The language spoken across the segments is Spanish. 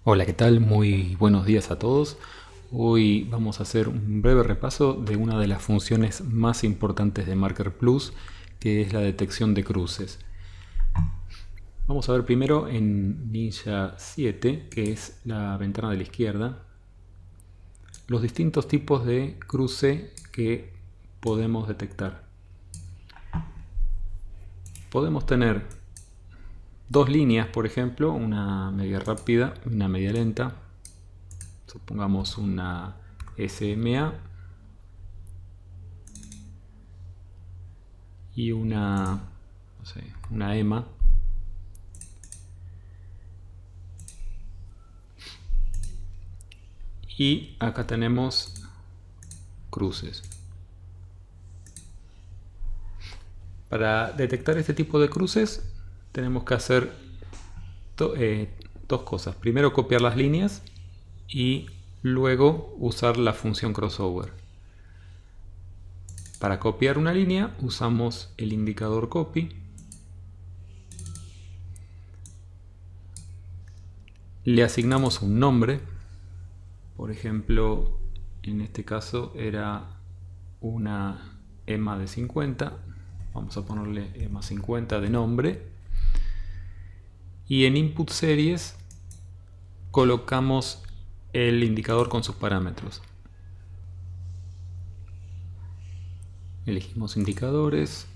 Hola, ¿qué tal? Muy buenos días a todos. Hoy vamos a hacer un breve repaso de una de las funciones más importantes de Marker Plus, que es la detección de cruces. Vamos a ver primero en Ninja 7, que es la ventana de la izquierda, los distintos tipos de cruce que podemos detectar. Podemos tener dos líneas, por ejemplo, una media rápida y una media lenta. Supongamos una SMA y una, no sé, una EMA. Y acá tenemos cruces. Para detectar este tipo de cruces tenemos que hacer dos cosas. Primero copiar las líneas y luego usar la función crossover. Para copiar una línea usamos el indicador copy. Le asignamos un nombre. Por ejemplo, en este caso era una EMA de 50. Vamos a ponerle EMA 50 de nombre. Y en input series colocamos el indicador con sus parámetros. Elegimos indicadores,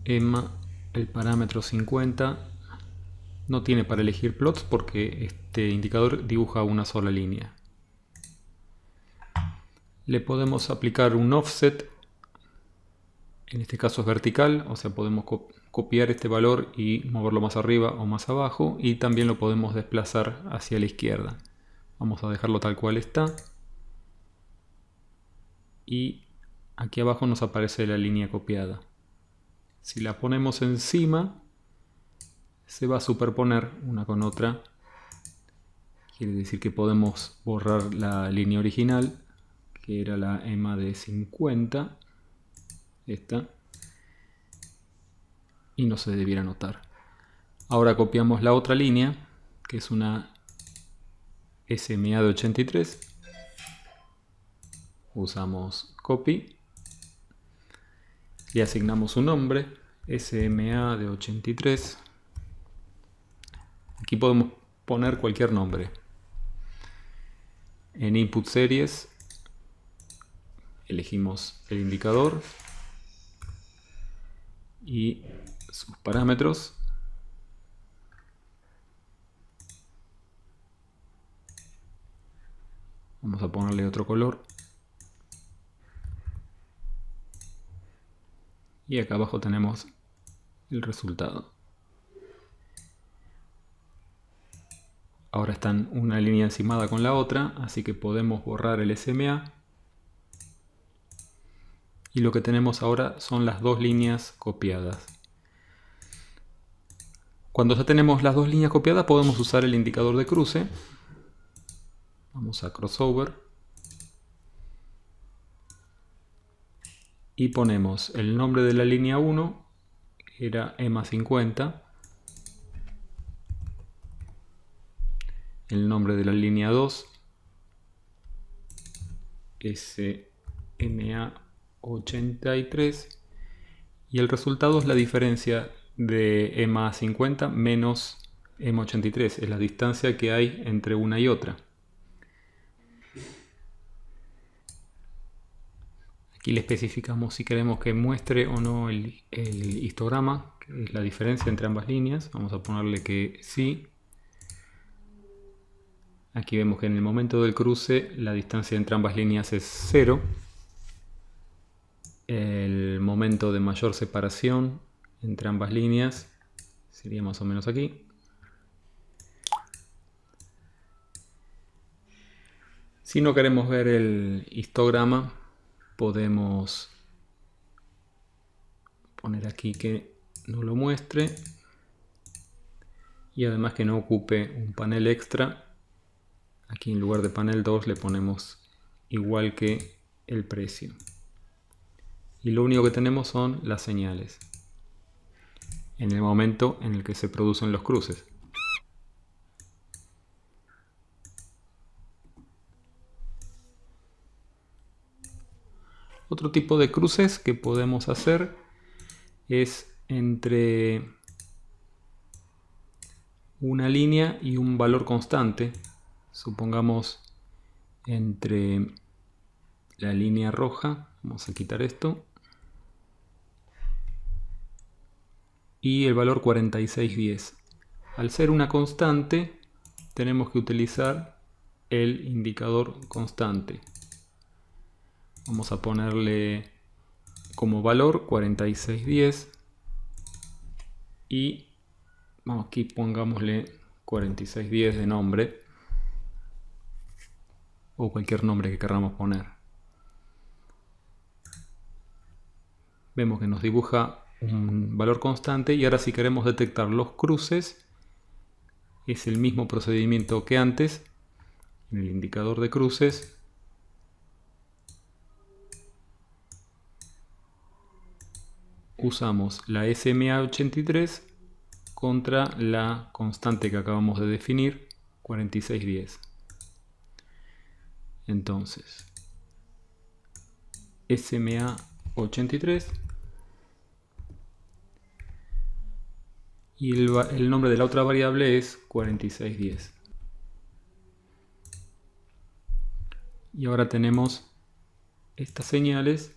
EMA, el parámetro 50. No tiene para elegir plots porque este indicador dibuja una sola línea. Le podemos aplicar un offset, en este caso es vertical, o sea podemos copiar este valor y moverlo más arriba o más abajo, y también lo podemos desplazar hacia la izquierda. Vamos a dejarlo tal cual está. Y aquí abajo nos aparece la línea copiada. Si la ponemos encima, se va a superponer una con otra. Quiere decir que podemos borrar la línea original, que era la EMA de 50, esta, y no se debiera notar. Ahora copiamos la otra línea, que es una SMA de 83. Usamos copy. Le asignamos un nombre, SMA de 83. Aquí podemos poner cualquier nombre. En input series elegimos el indicador y sus parámetros. Vamos a ponerle otro color. Y acá abajo tenemos el resultado. Ahora están una línea encimada con la otra, así que podemos borrar el SMA. Y lo que tenemos ahora son las dos líneas copiadas. Cuando ya tenemos las dos líneas copiadas podemos usar el indicador de cruce. Vamos a crossover. Y ponemos el nombre de la línea 1, que era EMA 50. El nombre de la línea 2, SMA 83. Y el resultado es la diferencia de EMA 50 menos EMA 83. Es la distancia que hay entre una y otra. Aquí le especificamos si queremos que muestre o no el histograma, que es la diferencia entre ambas líneas. Vamos a ponerle que sí. Aquí vemos que en el momento del cruce la distancia entre ambas líneas es 0. El momento de mayor separación entre ambas líneas sería más o menos aquí. Si no queremos ver el histograma, podemos poner aquí que no lo muestre y además que no ocupe un panel extra. Aquí en lugar de panel 2 le ponemos igual que el precio. Y lo único que tenemos son las señales en el momento en el que se producen los cruces. Otro tipo de cruces que podemos hacer es entre una línea y un valor constante. Supongamos entre la línea roja, vamos a quitar esto, y el valor 4610. Al ser una constante, tenemos que utilizar el indicador constante. Vamos a ponerle como valor 4610 y aquí pongámosle 4610 de nombre o cualquier nombre que queramos poner. Vemos que nos dibuja un valor constante y ahora si queremos detectar los cruces es el mismo procedimiento que antes. En el indicador de cruces usamos la SMA83 contra la constante que acabamos de definir, 4610. Entonces, SMA83 y el nombre de la otra variable es 4610. Y ahora tenemos estas señales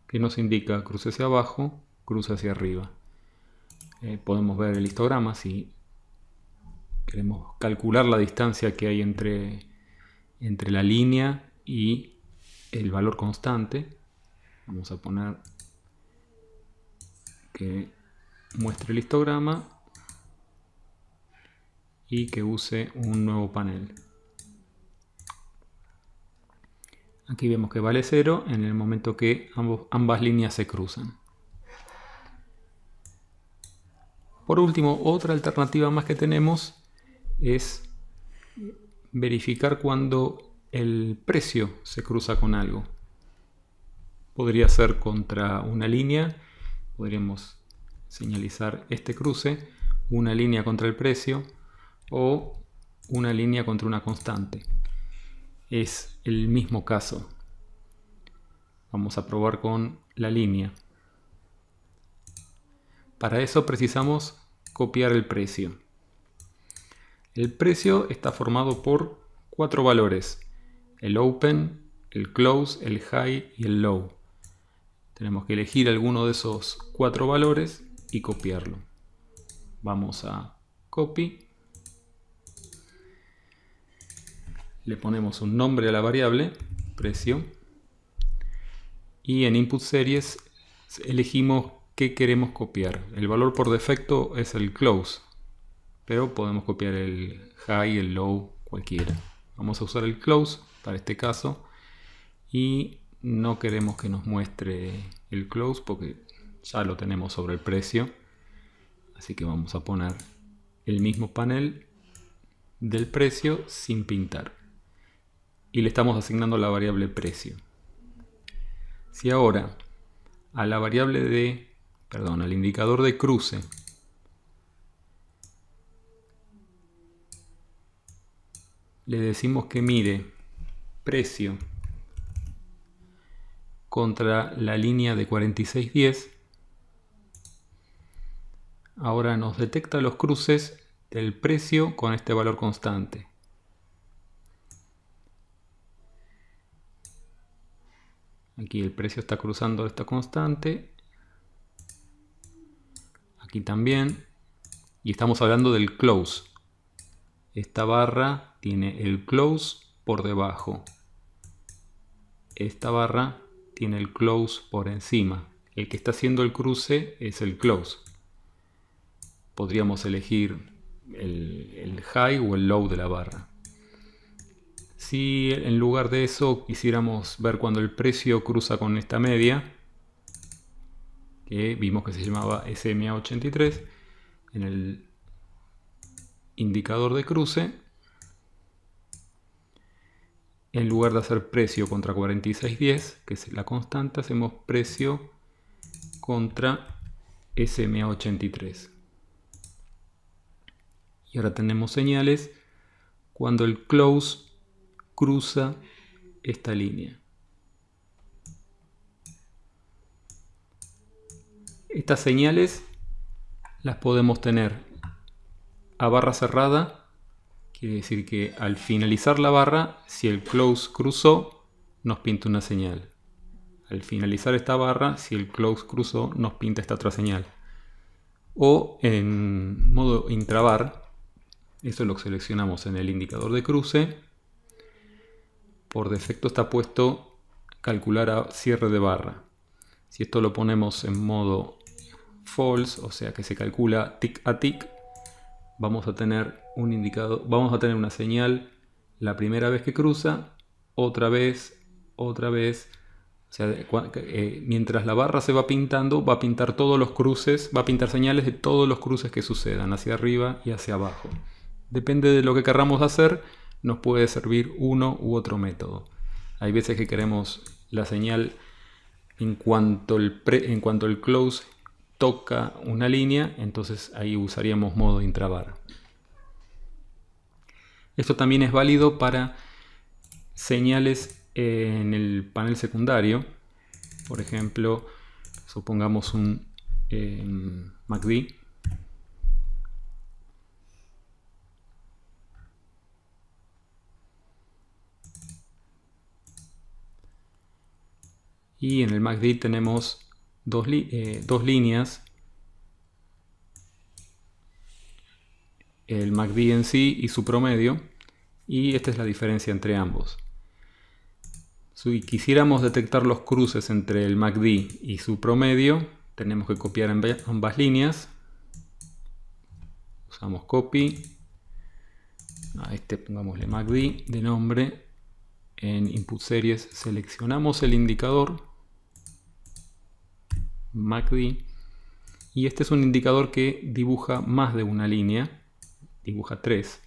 que nos indica cruce hacia abajo, cruce hacia arriba. Podemos ver el histograma si queremos calcular la distancia que hay entre la línea y el valor constante. Vamos a poner que muestre el histograma y que use un nuevo panel. Aquí vemos que vale 0 en el momento que ambas líneas se cruzan. Por último, otra alternativa más que tenemos es verificar cuando el precio se cruza con algo. Podría ser contra una línea, podríamos señalizar este cruce, una línea contra el precio o una línea contra una constante. Es el mismo caso. Vamos a probar con la línea. Para eso precisamos copiar el precio. El precio está formado por 4 valores: el open, el close, el high y el low. Tenemos que elegir alguno de esos 4 valores y copiarlo. Vamos a copy. Le ponemos un nombre a la variable, precio. Y en input series elegimos qué queremos copiar. El valor por defecto es el close, pero podemos copiar el high, el low, cualquiera. Vamos a usar el close para este caso y no queremos que nos muestre el close porque ya lo tenemos sobre el precio. Así que vamos a poner el mismo panel del precio sin pintar. Y le estamos asignando la variable precio. Si ahora a la variable al indicador de cruce le decimos que mire precio contra la línea de 4610, ahora nos detecta los cruces del precio con este valor constante. Aquí el precio está cruzando esta constante, aquí también, y estamos hablando del close. Esta barra tiene el close por debajo, esta barra tiene el close por encima. El que está haciendo el cruce es el close. Podríamos elegir el high o el low de la barra. Si en lugar de eso quisiéramos ver cuando el precio cruza con esta media, que vimos que se llamaba SMA83, en el indicador de cruce, en lugar de hacer precio contra 4610, que es la constante, hacemos precio contra SMA83. Y ahora tenemos señales cuando el close cruza esta línea. Estas señales las podemos tener a barra cerrada, quiere decir que al finalizar la barra, si el close cruzó, nos pinta una señal. Al finalizar esta barra, si el close cruzó, nos pinta esta otra señal. O en modo intrabar, eso lo seleccionamos en el indicador de cruce. Por defecto está puesto calcular a cierre de barra. Si esto lo ponemos en modo false, o sea que se calcula tick a tick, vamos a tener un indicador, vamos a tener una señal la primera vez que cruza, otra vez. O sea, mientras la barra se va pintando, va a pintar todos los cruces, va a pintar señales de todos los cruces que sucedan, hacia arriba y hacia abajo. Depende de lo que queramos hacer, nos puede servir uno u otro método. Hay veces que queremos la señal en cuanto el close toca una línea, entonces ahí usaríamos modo intrabar. Esto también es válido para señales en el panel secundario. Por ejemplo, supongamos un MACD. Y en el MACD tenemos dos líneas. El MACD en sí y su promedio. Y esta es la diferencia entre ambos. Si quisiéramos detectar los cruces entre el MACD y su promedio, tenemos que copiar ambas líneas. Usamos copy. A este pongámosle MACD de nombre. En Input Series seleccionamos el indicador MACD. Y este es un indicador que dibuja más de una línea. Dibuja 3.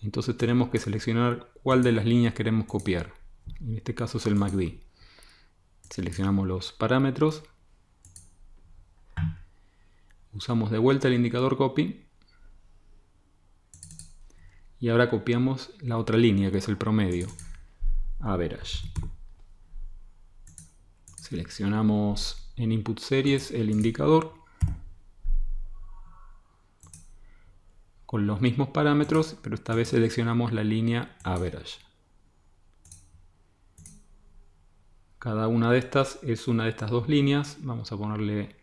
Entonces tenemos que seleccionar cuál de las líneas queremos copiar. En este caso es el MACD. Seleccionamos los parámetros. Usamos de vuelta el indicador copy. Y ahora copiamos la otra línea que es el promedio. Average. Seleccionamos en Input Series el indicador. Con los mismos parámetros, pero esta vez seleccionamos la línea Average. Cada una de estas es una de estas dos líneas. Vamos a ponerle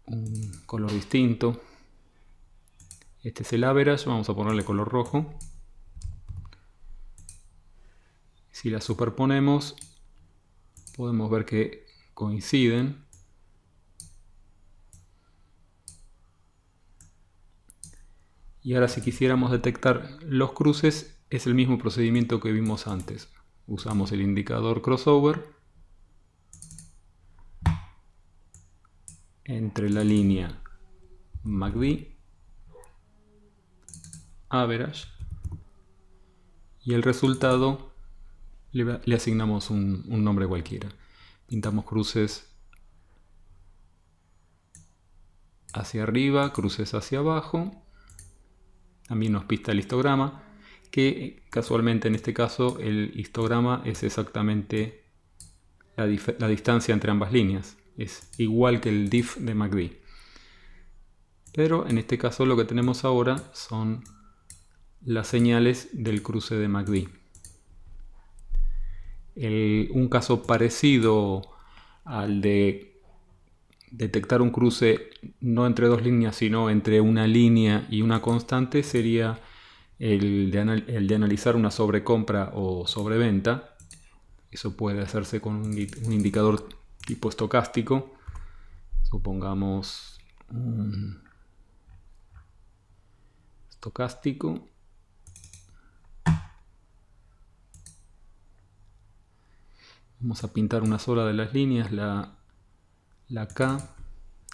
un color distinto. Este es el Average, vamos a ponerle color rojo. Si las superponemos, podemos ver que coinciden. Y ahora si quisiéramos detectar los cruces, es el mismo procedimiento que vimos antes. Usamos el indicador crossover entre la línea MACD, Average, y el resultado le asignamos un nombre cualquiera. Pintamos cruces hacia arriba, cruces hacia abajo. También nos pista el histograma, que casualmente en este caso el histograma es exactamente la distancia entre ambas líneas. Es igual que el diff de MACD. Pero en este caso lo que tenemos ahora son las señales del cruce de MACD. Un caso parecido al de detectar un cruce no entre dos líneas sino entre una línea y una constante sería el de analizar una sobrecompra o sobreventa. Eso puede hacerse con un indicador tipo estocástico. Supongamos un estocástico. Vamos a pintar una sola de las líneas, la K,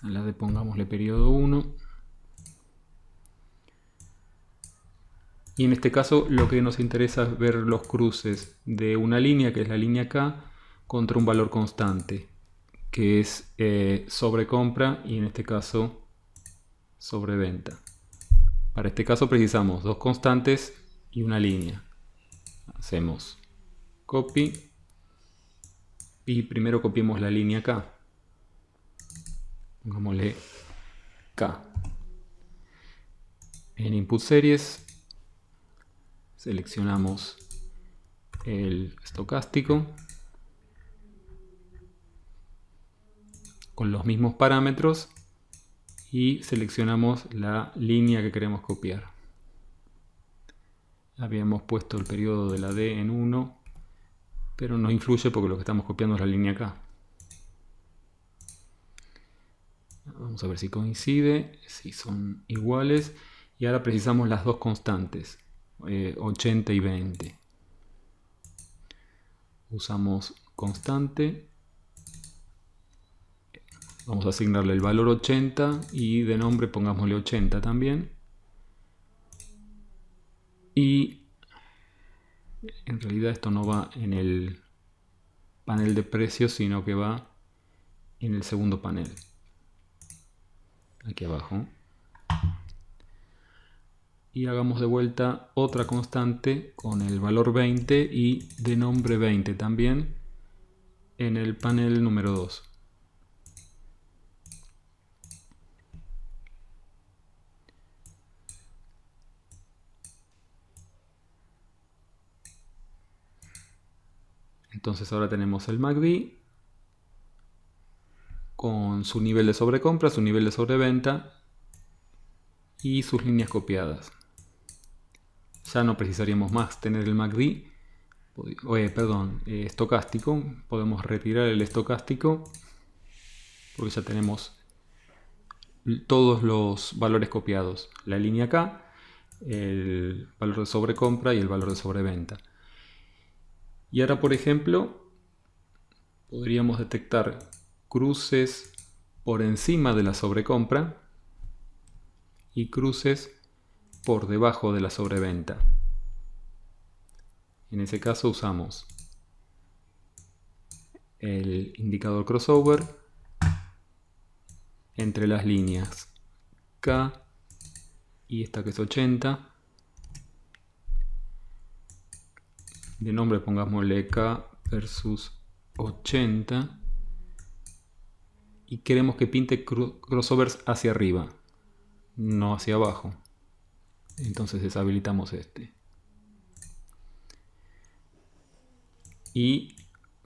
a la de pongámosle periodo 1. Y en este caso lo que nos interesa es ver los cruces de una línea, que es la línea K, contra un valor constante, que es sobrecompra y en este caso sobreventa. Para este caso precisamos dos constantes y una línea. Hacemos copy y primero copiemos la línea K. pongámosle K. En Input Series seleccionamos el estocástico con los mismos parámetros y seleccionamos la línea que queremos copiar. Habíamos puesto el periodo de la D en 1, pero no influye porque lo que estamos copiando es la línea K. Vamos a ver si coincide, si son iguales. Y ahora precisamos las dos constantes, 80 y 20. Usamos constante. Vamos a asignarle el valor 80 y de nombre pongámosle 80 también. Y en realidad esto no va en el panel de precios, sino que va en el segundo panel. Aquí abajo. Y hagamos de vuelta otra constante con el valor 20 y de nombre 20 también en el panel número 2. Entonces ahora tenemos el MACD con su nivel de sobrecompra, su nivel de sobreventa y sus líneas copiadas. Ya no precisaríamos más tener el MACD, estocástico. Podemos retirar el estocástico porque ya tenemos todos los valores copiados. La línea K, el valor de sobrecompra y el valor de sobreventa. Y ahora, por ejemplo, podríamos detectar cruces por encima de la sobrecompra y cruces por debajo de la sobreventa. En ese caso usamos el indicador crossover entre las líneas K y esta que es 80. De nombre pongámosle K versus 80. Y queremos que pinte crossovers hacia arriba, no hacia abajo. Entonces deshabilitamos este. Y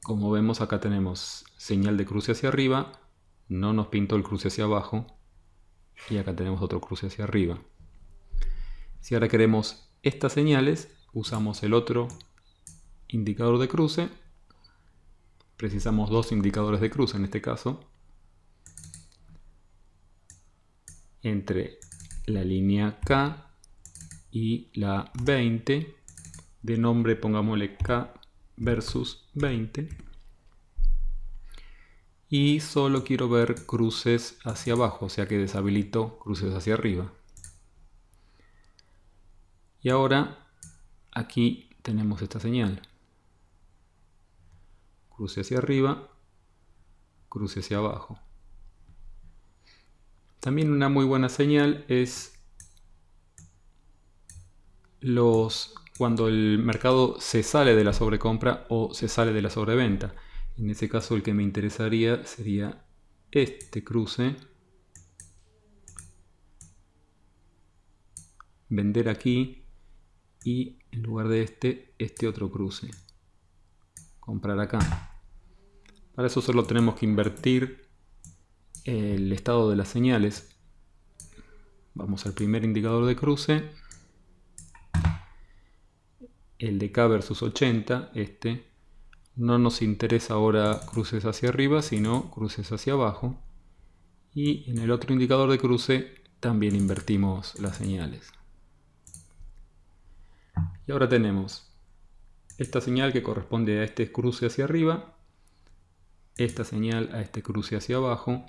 como vemos acá tenemos señal de cruce hacia arriba, no nos pintó el cruce hacia abajo. Y acá tenemos otro cruce hacia arriba. Si ahora queremos estas señales, usamos el otro indicador de cruce. Precisamos dos indicadores de cruce en este caso. Entre la línea K y la 20. De nombre pongámosle K versus 20. Y solo quiero ver cruces hacia abajo, o sea que deshabilito cruces hacia arriba. Y ahora aquí tenemos esta señal. Cruce hacia arriba, cruce hacia abajo. También una muy buena señal es cuando el mercado se sale de la sobrecompra o se sale de la sobreventa. En ese caso el que me interesaría sería este cruce. Vender aquí y en lugar de este otro cruce. Comprar acá. Para eso solo tenemos que invertir el estado de las señales. Vamos al primer indicador de cruce. El de K versus 80, no nos interesa ahora cruces hacia arriba, sino cruces hacia abajo. Y en el otro indicador de cruce también invertimos las señales. Y ahora tenemos esta señal que corresponde a este cruce hacia arriba, esta señal a este cruce hacia abajo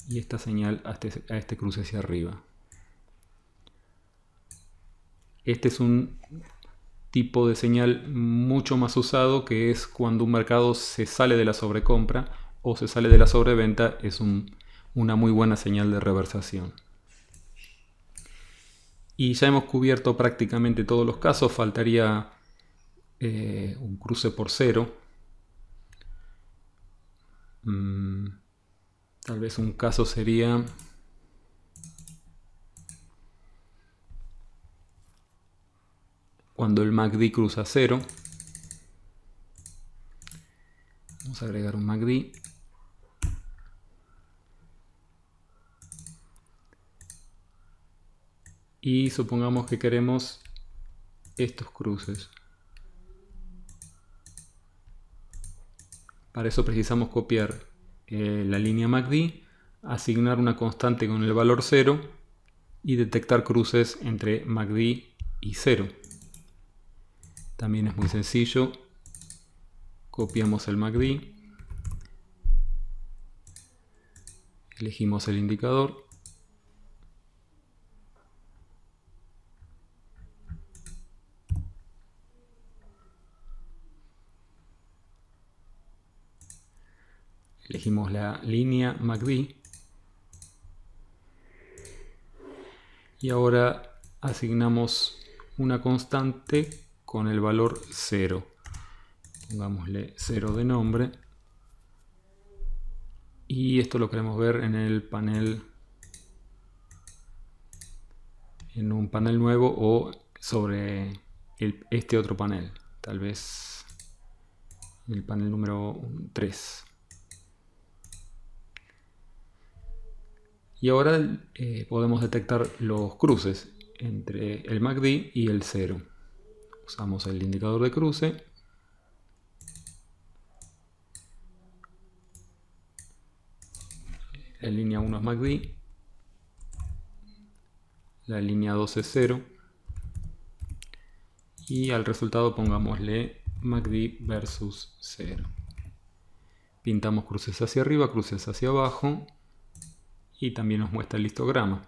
y esta señal a este cruce hacia arriba. Este es un tipo de señal mucho más usado, que es cuando un mercado se sale de la sobrecompra o se sale de la sobreventa. Es una muy buena señal de reversación. Y ya hemos cubierto prácticamente todos los casos. Faltaría un cruce por cero. Tal vez un caso sería cuando el MACD cruza 0. Vamos a agregar un MACD. Y supongamos que queremos estos cruces. Para eso precisamos copiar la línea MACD, asignar una constante con el valor 0 y detectar cruces entre MACD y 0. También es muy sencillo. Copiamos el MACD, elegimos el indicador, elegimos la línea MACD y ahora asignamos una constante con el valor 0. Pongámosle 0 de nombre y esto lo queremos ver en el panel, en un panel nuevo o sobre este otro panel, tal vez el panel número 3. Y ahora podemos detectar los cruces entre el MACD y el 0. Usamos el indicador de cruce. La línea 1 es MACD. La línea 2 es 0. Y al resultado pongámosle MACD versus 0. Pintamos cruces hacia arriba, cruces hacia abajo. Y también nos muestra el histograma.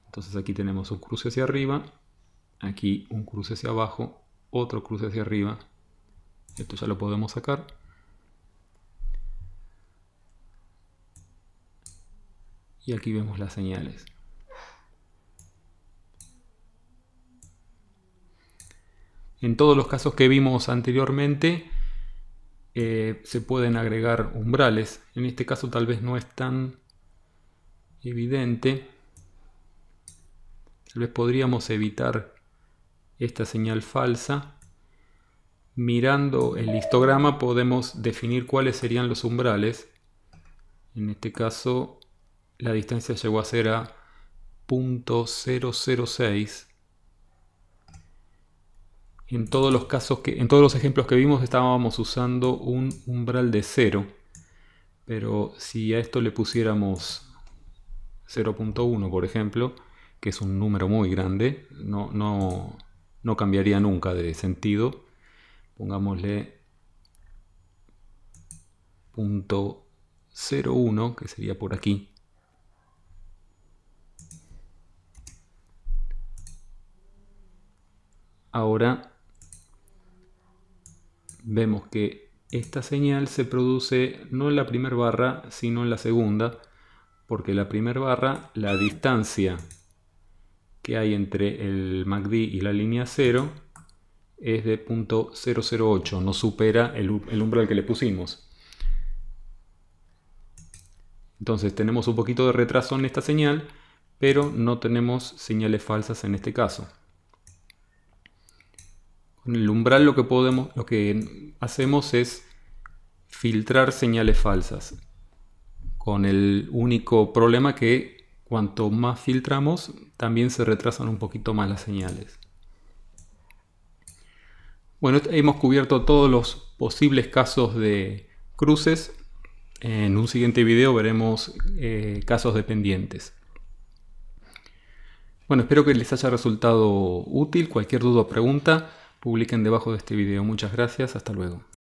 Entonces aquí tenemos un cruce hacia arriba, aquí un cruce hacia abajo, otro cruce hacia arriba. Esto ya lo podemos sacar. Y aquí vemos las señales. En todos los casos que vimos anteriormente se pueden agregar umbrales. En este caso tal vez no es tan evidente. Tal vez podríamos evitar esta señal falsa. Mirando el histograma podemos definir cuáles serían los umbrales. En este caso la distancia llegó a ser a 0.006. En todos los casos en todos los ejemplos que vimos estábamos usando un umbral de 0. Pero si a esto le pusiéramos 0.1, por ejemplo, que es un número muy grande, no cambiaría nunca de sentido. Pongámosle 0.01, que sería por aquí. Ahora vemos que esta señal se produce no en la primera barra, sino en la segunda, porque la primera barra, la distancia que hay entre el MACD y la línea 0 es de 0.008, no supera el umbral que le pusimos. Entonces tenemos un poquito de retraso en esta señal, pero no tenemos señales falsas en este caso. Con el umbral lo que hacemos es filtrar señales falsas, con el único problema que cuanto más filtramos también se retrasan un poquito más las señales. Bueno, hemos cubierto todos los posibles casos de cruces. En un siguiente video veremos casos dependientes. Bueno, espero que les haya resultado útil. Cualquier duda o pregunta, publiquen debajo de este video. Muchas gracias, hasta luego.